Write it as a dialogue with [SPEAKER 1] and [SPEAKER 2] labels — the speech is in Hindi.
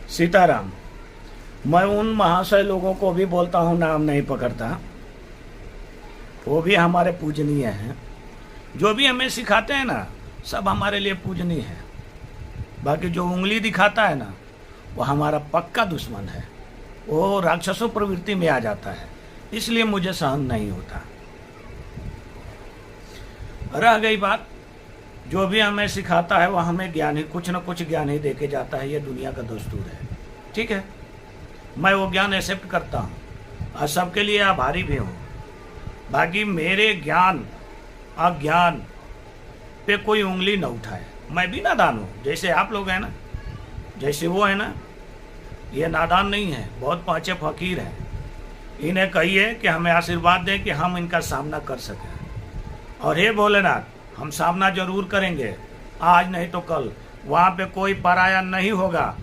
[SPEAKER 1] सीताराम। मैं उन महाशय लोगों को भी बोलता हूँ, नाम नहीं पकड़ता, वो भी हमारे पूजनीय हैं। जो भी हमें सिखाते हैं ना, सब हमारे लिए पूजनीय है। बाकी जो उंगली दिखाता है ना, वो हमारा पक्का दुश्मन है। वो राक्षसों प्रवृत्ति में आ जाता है, इसलिए मुझे सहन नहीं होता। रह गई बात, जो भी हमें सिखाता है वह हमें ज्ञान ही, कुछ न कुछ ज्ञान ही देके जाता है। ये दुनिया का दस्तूर है, ठीक है। मैं वो ज्ञान एक्सेप्ट करता हूँ और सबके लिए आभारी भी हूँ। बाकी मेरे ज्ञान अज्ञान पे कोई उंगली न उठाए। मैं भी नादान हूँ, जैसे आप लोग हैं ना, जैसे वो है ना, ये नादान नहीं है, बहुत पाँचे फकीर हैं। इन्हें कहिए कि हमें आशीर्वाद दें कि हम इनका सामना कर सकें। और हे भोलेनाथ, हम सामना जरूर करेंगे, आज नहीं तो कल। वहाँ पे कोई पराया नहीं होगा।